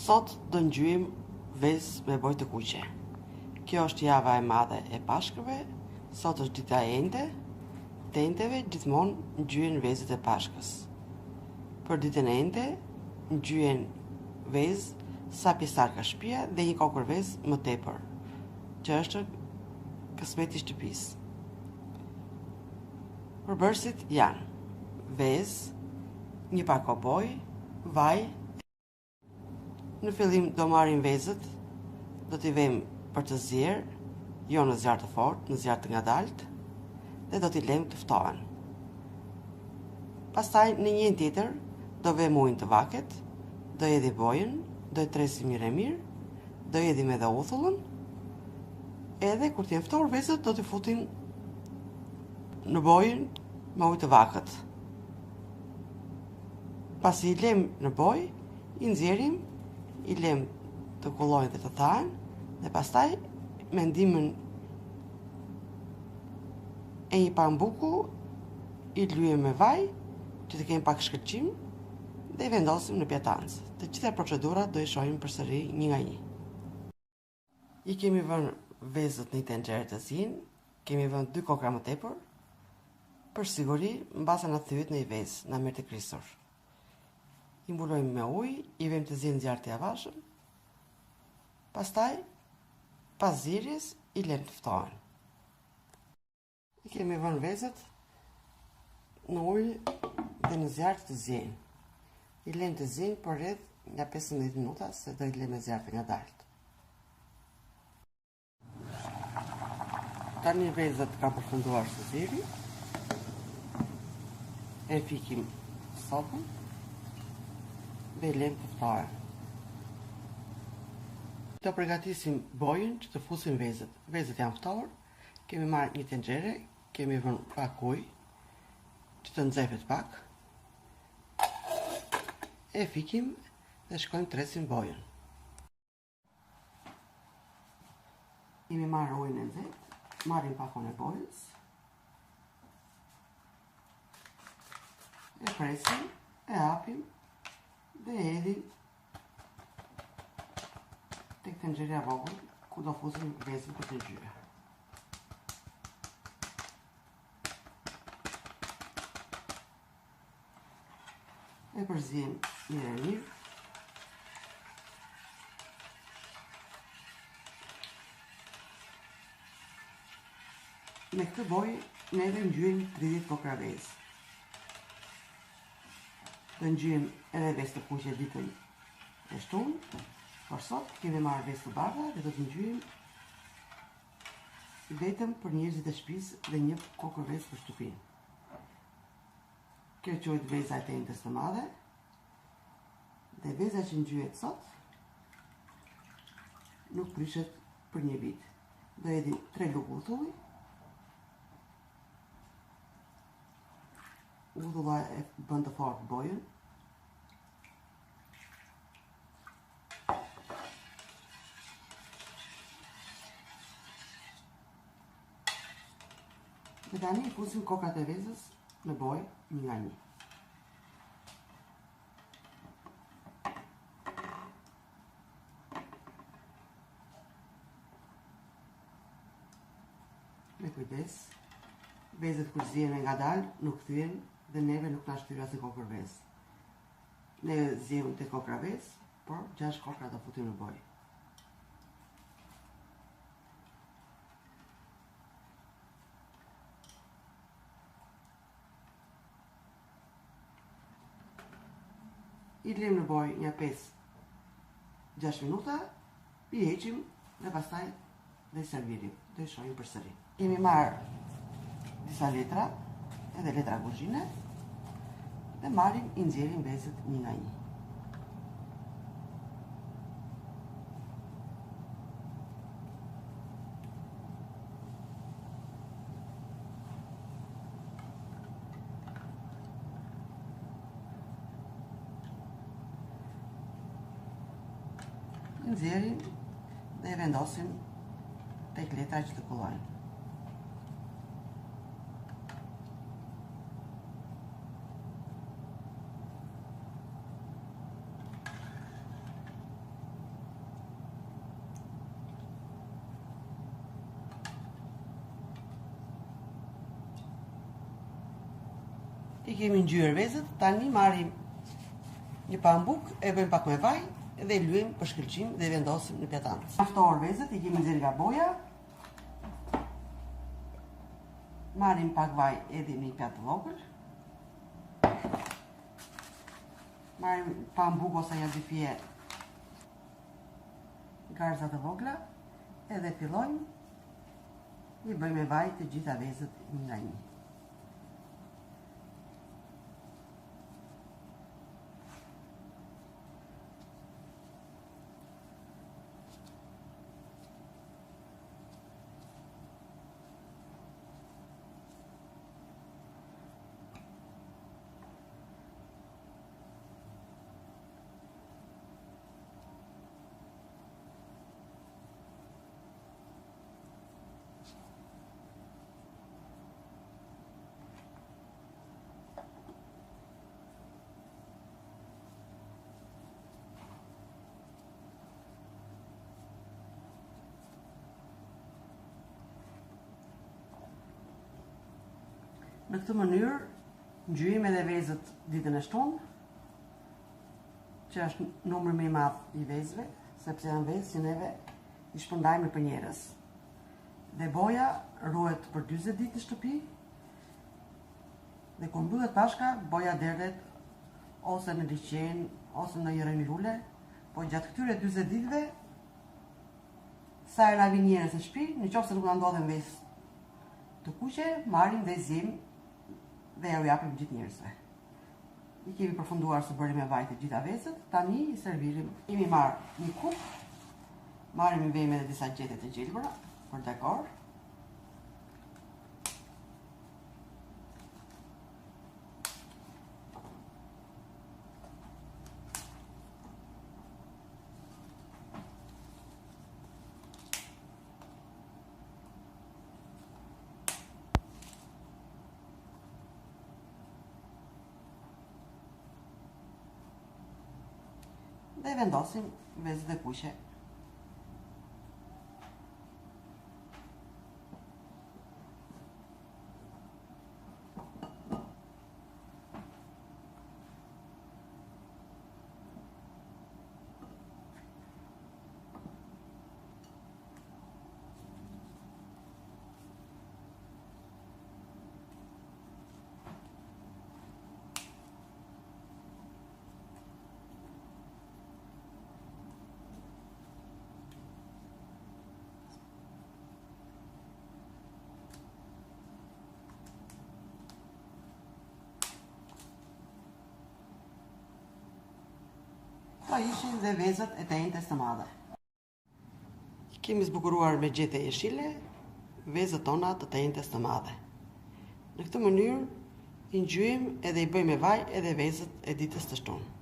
Sot do ngjyjmë vezë me bojë të kuqe. Kjo është java e madhe e Pashkëve. Sot është dita e ende. Të endeve gjithmonë ngjyhen vezët e Pashkës. Për ditën e ende ngjyhen vezë sa pjesëtar ka shtëpia dhe një kokër vezë më tepër, që është kësmeti i shtëpisë. Përbërësit janë vezë, një pak koboj, vaj. Në fillim do marrim vezët, do t'i vëmë për të zier, jo në zjarr të fortë, në zjarr të ngadalt, dhe do t'i lëmë të ftohen. Pastaj në një tjetër do vëmë ujin të vaket, do hedhim bojën, do e tresim mirë, do hedhim edhe uthullën, edhe kur t'jen ftohur vezët do t'i futim në bojën me ujë të vakët. Pasi i lëmë në bojë, i nxjerrim, i lëmë të kullojnë dhe të thahen, dhe pastaj me ndihmën e një pambuku i lyejmë me vaj, që të kemi pak shkëlqim, dhe i vendosim në pjatancë. Të gjitha procedurat do i shohim përsëri një nga një. I kemi vënë vezët në një tenxhere të zinë, kemi vënë 2 kokra më tepër, për siguri, mbasa na thyet në një vezë, na merr të krisur. I mbulojmë me ujë, i vëmë të ziejë në zjarr të javashëm. Pastaj, pas zierjes, i lëmë të ftohen. I kemi vënë vezët në ujë dhe në zjarr të ziejnë. I lëmë të ziejnë për rreth nga 15 minuta, se do i lëmë në zjarr të ngadalt. Tani vezët ka përfunduar së zieri. E fikim sopën dhe i lëmë të ftohen. Do përgatisim bojën që të fusim vezët. Vezët janë ftohur, kemi marrë një tenxhere, kemi vënë pak ujë që të nxehtet pak. E fikim dhe shkojmë tresim bojën. Kemi marrë ujin e nxehtë, marrim pakon e bojës. E presim, e hapim dhe e hedhim tek tenxheria e vogël ku do fusim vezën për të ngjyrë. E përziejmë mirë. Me këtë bojë neve ngjyjmë 30 kokra vezë. Do ngjyjmë edhe vezë të kuqe ditën e shtunë, por sot kemi marrë vezë të bardha dhe do të ngjyjmë vetëm për njerëzit e shtëpisë dhe një kokër vezë për shtëpinë. Kjo quhet veza e tendës së madhe, dhe veza që ngjyhet sot nuk prishet për një vit. Do hedhim 3 lugë utulli. Utulla e bën të fortë bojën. Dhe tani i fusim kokrat e vezës në bojë një nga një. Me kujdes, vezët kur zihen nga dalë nuk thyen dhe neve nuk na shtyr asnjë kokër vezë. Ne zjehëm te kokra vezë, por 6 kokra do futim në bojë. I lëmë në bojë një 5-6 minuta, i heqim dhe pastaj dhe i servirim, dhe i shohim përsëri. Kemi marrë disa letra, edhe letra kuzhine, dhe marrim i nxjerrim vezët një nga një. Nxjerrim dhe e vendosim tek letra që të kullojnë. I kemi ngjyrë vezët, tani marrim një pambuk, e bëjmë pak me vaj dhe i lyejmë për shkëlqim dhe i vendosim në pjatancë. Aftohur vezët, i kemi nxjerrë nga boja. Marrim pak vaj edhe në një pjatë të vogël. Marrim pambuk ose ja dy fije garza të vogla edhe fillojmë i bëjmë me vaj të gjitha vezët një nga një. Në këtë mënyrë, ngjyrim edhe vezët ditën e shtunë, që është numri më i madh i vezëve, sepse janë vezë që neve i shpërndajmë për njerëz. Dhe boja ruhet për 40 ditë në shtëpi, dhe kur mbyllet pashka, boja derdhet ose në liqen, ose në një rrën lule, po gjatë këtyre 40 ditëve, sa e na vin njerëz në shtëpi, nëse nuk na ndodhen vezë të kuqe, marrim dhe zgjim dhe ja u japim gjithë njerëzve. I kemi përfunduar së bëri me vaj të gjitha vezët, tani i servirim. Kemi marrë një kuk, marrim i vejmë edhe disa gjete të gjelbëra për dekor. Dhe vendosim vezët e kuqe. Këto ishin dhe vezët e tentes të madhe. Kemi zbukuruar me gjete jeshile vezët tona të tentes të madhe. Në këtë mënyrë i ngjyrim edhe i bëjmë me vaj edhe vezët e ditës të shtunë.